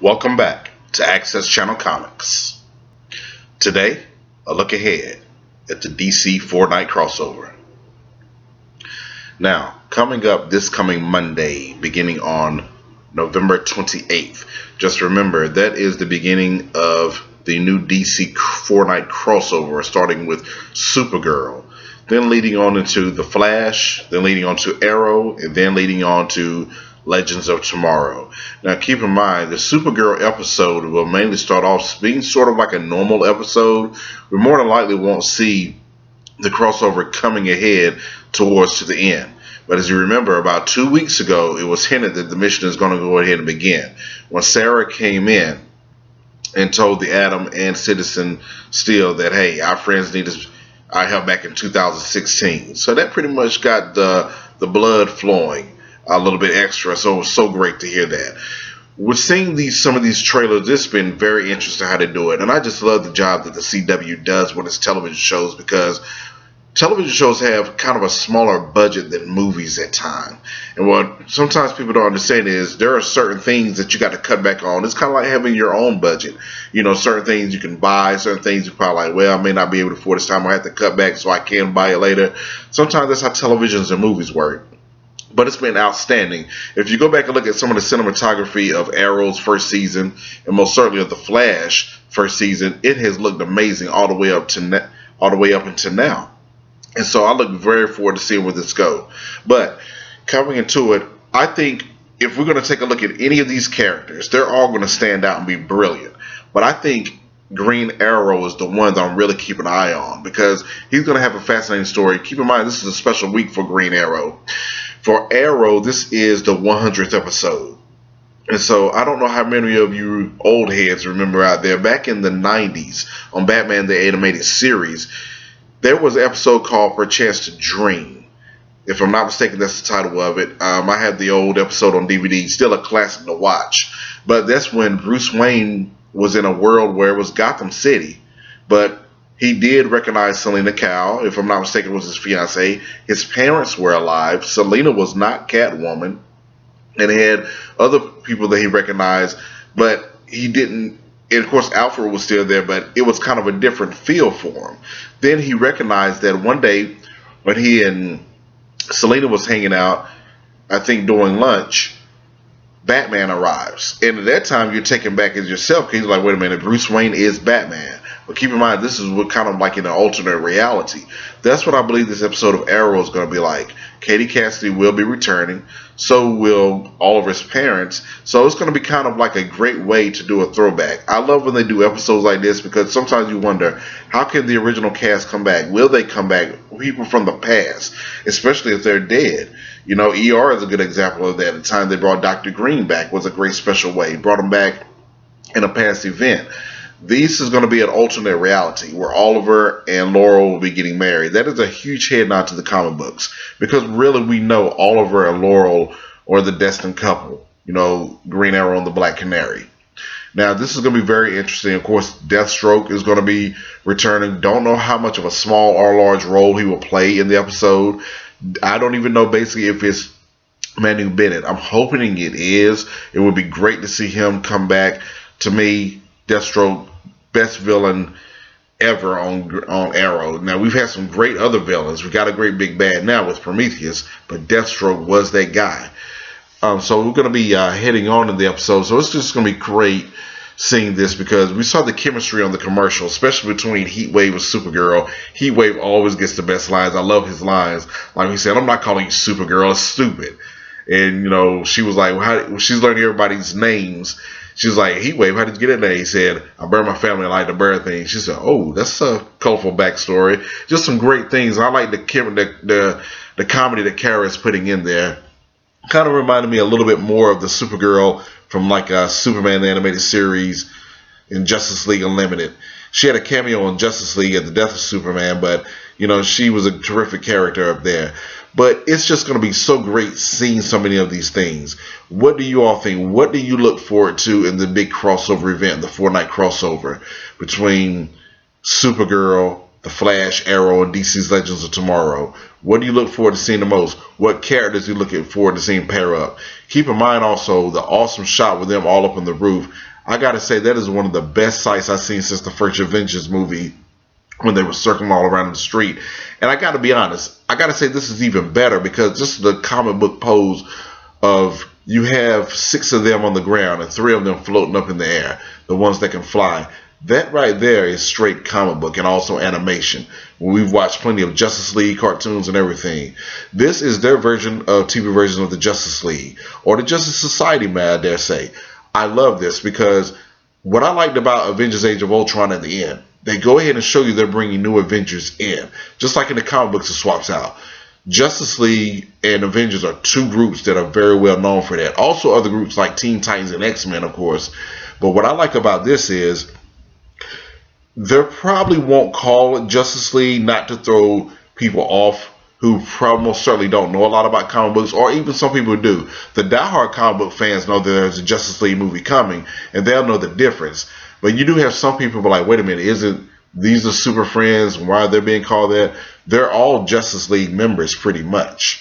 Welcome back to Access Channel Comics. Today, a look ahead at the DC Fortnite crossover. Now, coming up this coming Monday, beginning on November 28th, just remember that is the beginning of the new DC Fortnite crossover, starting with Supergirl, then leading on into The Flash, then leading on to Arrow, and then leading on to Legends of Tomorrow. Now keep in mind, the Supergirl episode will mainly start off being sort of like a normal episode. We more than likely won't see the crossover coming ahead towards to the end. But as you remember, about 2 weeks ago, it was hinted that the mission is going to go ahead and begin. When Sarah came in and told the Atom and Citizen Steel that, hey, our friends need our help back in 2016. So that pretty much got the blood flowing a little bit extra, so it was so great to hear that. We're seeing some of these trailers. It's been very interesting how they do it, and I just love the job that the CW does with its television shows, because television shows have kind of a smaller budget than movies at times. And what sometimes people don't understand is there are certain things that you got to cut back on. It's kind of like having your own budget. You know, certain things you can buy, certain things you're probably like, well, I may not be able to afford this time. I have to cut back so I can buy it later. Sometimes that's how televisions and movies work. But it's been outstanding. If you go back and look at some of the cinematography of Arrow's first season, and most certainly of The Flash first season, it has looked amazing all the way up until now. And so I look very forward to seeing where this goes. But coming into it, I think if we're going to take a look at any of these characters, they're all going to stand out and be brilliant. But I think Green Arrow is the one that I'm really keeping an eye on, because he's going to have a fascinating story. Keep in mind, this is a special week for Green Arrow. For Arrow, this is the 100th episode. And so I don't know how many of you old heads remember out there, back in the 90s on Batman the Animated Series, there was an episode called For a Chance to Dream. If I'm not mistaken, that's the title of it. I had the old episode on DVD, still a classic to watch. But that's when Bruce Wayne was in a world where it was Gotham City. But he did recognize Selina Kyle, if I'm not mistaken, was his fiancée. His parents were alive. Selina was not Catwoman. And he had other people that he recognized, but he didn't. And of course, Alfred was still there, but it was kind of a different feel for him. Then he recognized that one day when he and Selina was hanging out, I think during lunch, Batman arrives. And at that time, you're taken back as yourself, because he's like, wait a minute, Bruce Wayne is Batman. But keep in mind, this is what kind of like in an alternate reality. That's what I believe this episode of Arrow is going to be like. Katie Cassidy will be returning. So will Oliver's parents. So it's going to be kind of like a great way to do a throwback. I love when they do episodes like this, because sometimes you wonder, how can the original cast come back? Will they come back? People from the past, especially if they're dead. You know, ER is a good example of that. The time they brought Dr. Green back was a great special way. Brought him back in a past event. This is going to be an alternate reality where Oliver and Laurel will be getting married. That is a huge head nod to the comic books, because really we know Oliver and Laurel are the destined couple. You know, Green Arrow and the Black Canary. Now, this is going to be very interesting. Of course, Deathstroke is going to be returning. Don't know how much of a small or large role he will play in the episode. I don't even know basically if it's Manu Bennett. I'm hoping it is. It would be great to see him come back. To me, Deathstroke, best villain ever on Arrow. Now, we've had some great other villains. We got a great big bad now with Prometheus, but Deathstroke was that guy. So we're going to be heading on in the episode. So it's just going to be great seeing this, because we saw the chemistry on the commercial, especially between Heatwave and Supergirl. Heatwave always gets the best lines. I love his lines. Like he said, I'm not calling you Supergirl. It's stupid. And, you know, she was like, she's learning everybody's names. She was like, Heatwave, how did you get in there? He said, I burned my family, I like to burn things. She said, oh, that's a colorful backstory. Just some great things. I like the comedy that Kara is putting in there. Kind of reminded me a little bit more of the Supergirl from like Superman the Animated Series in Justice League Unlimited. She had a cameo in Justice League at the death of Superman, but, you know, she was a terrific character up there. But it's just going to be so great seeing so many of these things. What do you all think? What do you look forward to in the big crossover event, the Fortnite crossover between Supergirl, The Flash, Arrow, and DC's Legends of Tomorrow. What do you look forward to seeing the most? What characters are you looking forward to seeing pair up? Keep in mind also the awesome shot with them all up on the roof. I gotta say that is one of the best sights I've seen since the first Avengers movie, when they were circling all around the street. And I gotta be honest, I gotta say this is even better because just the comic book pose of you have 6 of them on the ground and 3 of them floating up in the air, the ones that can fly. That right there is straight comic book and also animation. We've watched plenty of Justice League cartoons and everything. This is their version of TV version of the Justice League, or the Justice Society, may I dare say. I love this because what I liked about Avengers Age of Ultron at the end, they go ahead and show you they're bringing new Avengers in. Just like in the comic books, it swaps out. Justice League and Avengers are 2 groups that are very well known for that. Also other groups like Teen Titans and X-Men, of course. But what I like about this is they probably won't call it Justice League, not to throw people off who probably most certainly don't know a lot about comic books, or even some people do. The diehard comic book fans know that there's a Justice League movie coming, and they'll know the difference. But you do have some people who are like, wait a minute, isn't these are Super Friends? Why are they being called that? They're all Justice League members pretty much.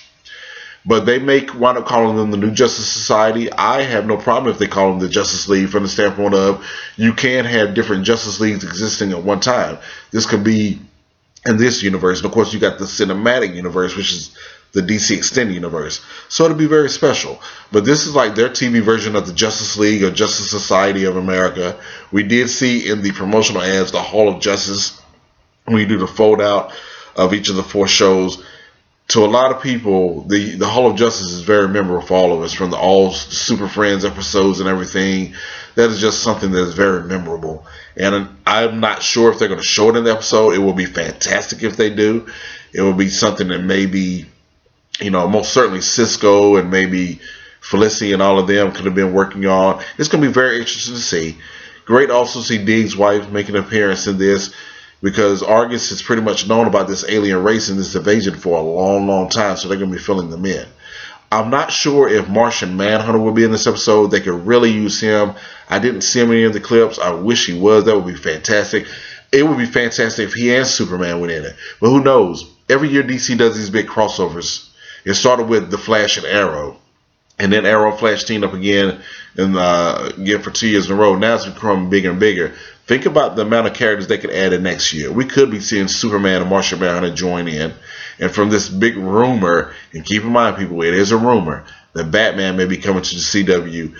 But they may wind up calling them the New Justice Society. I have no problem if they call them the Justice League, from the standpoint of you can have different Justice Leagues existing at one time. This could be in this universe. And of course, you got the cinematic universe, which is the DC Extended Universe. So it'll be very special. But this is like their TV version of the Justice League or Justice Society of America. We did see in the promotional ads the Hall of Justice. We do the fold out of each of the 4 shows. To a lot of people, the Hall of Justice is very memorable for all of us, from the All Super Friends episodes and everything. That is just something that is very memorable. And I'm not sure if they're going to show it in the episode. It will be fantastic if they do. It will be something that maybe, most certainly Cisco and maybe Felicity and all of them could have been working on. It's going to be very interesting to see. Great also to see Diggs' wife make an appearance in this, because Argus is pretty much known about this alien race and this invasion for a long, long time, so they're going to be filling them in. I'm not sure if Martian Manhunter will be in this episode. They could really use him. I didn't see him in any of the clips. I wish he was. That would be fantastic. It would be fantastic if he and Superman went in it. But who knows? Every year DC does these big crossovers. It started with The Flash and Arrow. And then Arrow and Flash teamed up again for 2 years in a row. Now it's becoming bigger and bigger. Think about the amount of characters they could add in next year. We could be seeing Superman and Martian Manhunter join in. And from this big rumor, and keep in mind, people, it is a rumor, that Batman may be coming to the CW.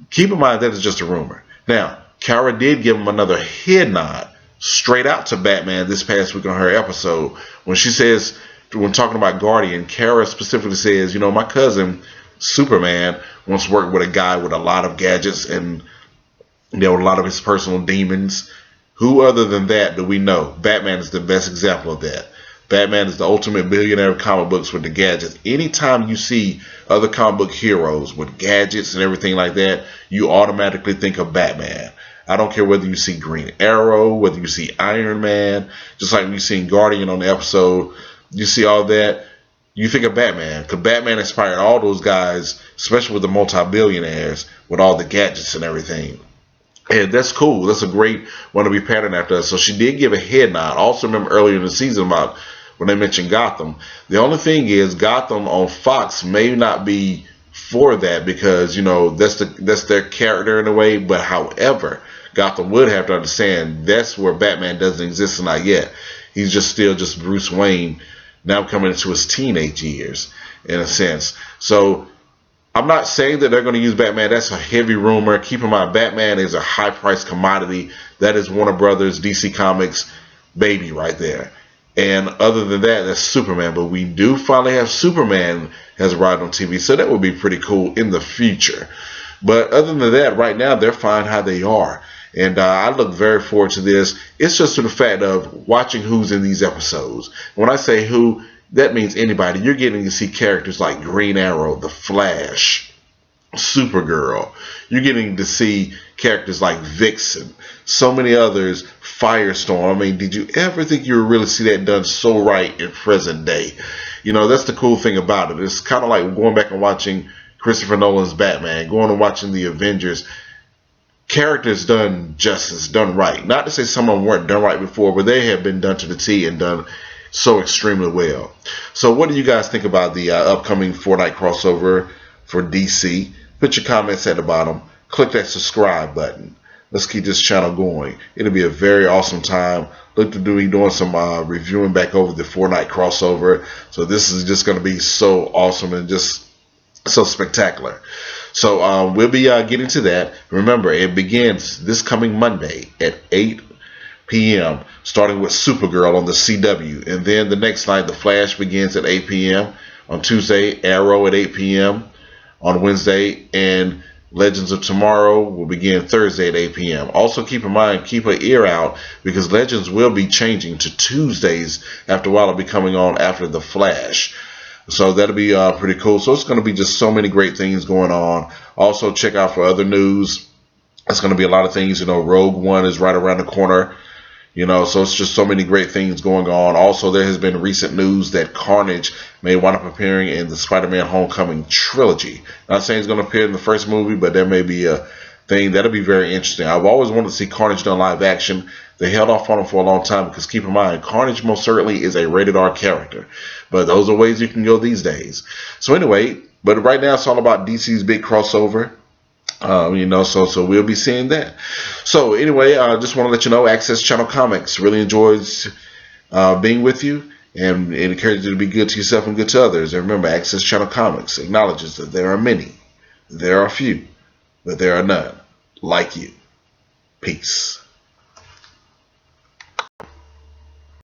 Keep in mind that is just a rumor. Now, Kara did give him another head nod straight out to Batman this past week on her episode. When she says, when talking about Guardian, Kara specifically says, my cousin Superman once worked with a guy with a lot of gadgets and a lot of his personal demons. Who other than that do we know? Batman is the best example of that. Batman is the ultimate billionaire of comic books with the gadgets. Anytime you see other comic book heroes with gadgets and everything like that, you automatically think of Batman. I don't care whether you see Green Arrow, whether you see Iron Man, just like we've seen Guardian on the episode, you see all that, you think of Batman. Because Batman inspired all those guys, especially with the multi-billionaires, with all the gadgets and everything. And that's cool. That's a great one to be patterned after. So she did give a head nod. Also remember earlier in the season about when they mentioned Gotham. The only thing is Gotham on Fox may not be for that because, that's their character in a way. But however, Gotham would have to understand that's where Batman doesn't exist, not yet. He's still Bruce Wayne, now coming into his teenage years in a sense. So I'm not saying that they're going to use Batman. That's a heavy rumor. Keep in mind, Batman is a high-priced commodity. That is Warner Brothers, DC Comics baby right there. And other than that, that's Superman. But we do finally have Superman has arrived on TV, so that would be pretty cool in the future. But other than that, right now, they're fine how they are. And I look very forward to this. It's just to the fact of watching who's in these episodes. When I say who, that means anybody. You're getting to see characters like Green Arrow, The Flash, Supergirl. You're getting to see characters like Vixen, so many others, Firestorm. I mean, did you ever think you would really see that done so right in present day? That's the cool thing about it. It's kind of like going back and watching Christopher Nolan's Batman, going and watching the Avengers. characters done justice, done right. Not to say some of them weren't done right before, but they have been done to the T and done so extremely well. So what do you guys think about the upcoming Fortnite crossover for DC? Put your comments at the bottom. Click that subscribe button. Let's keep this channel going. It'll be a very awesome time. Look to be doing some reviewing back over the Fortnite crossover. So this is just going to be so awesome and just so spectacular. So we'll be getting to that. Remember, it begins this coming Monday at 8 p.m. starting with Supergirl on the CW. And then the next night, The Flash begins at 8 p.m. On Tuesday, Arrow at 8 p.m. on Wednesday, and Legends of Tomorrow will begin Thursday at 8 p.m. Also keep in mind, keep an ear out, because Legends will be changing to Tuesdays. After a while, it'll be coming on after The Flash. So that'll be pretty cool. So it's going to be just so many great things going on. Also check out for other news. It's going to be a lot of things. You know, Rogue One is right around the corner. You know, so it's just so many great things going on. Also, there has been recent news that Carnage may wind up appearing in the Spider-Man Homecoming trilogy. Not saying he's going to appear in the first movie, but there may be a thing that'll be very interesting. I've always wanted to see Carnage done live action. They held off on him for a long time because, keep in mind, Carnage most certainly is a rated R character. But those are ways you can go these days. So anyway, but right now it's all about DC's big crossover. You know, so we'll be seeing that. So anyway, I just want to let you know, Access Channel Comics really enjoys being with you, and it encourages you to be good to yourself and good to others. And remember, Access Channel Comics acknowledges that there are many, there are few, but there are none like you. Peace.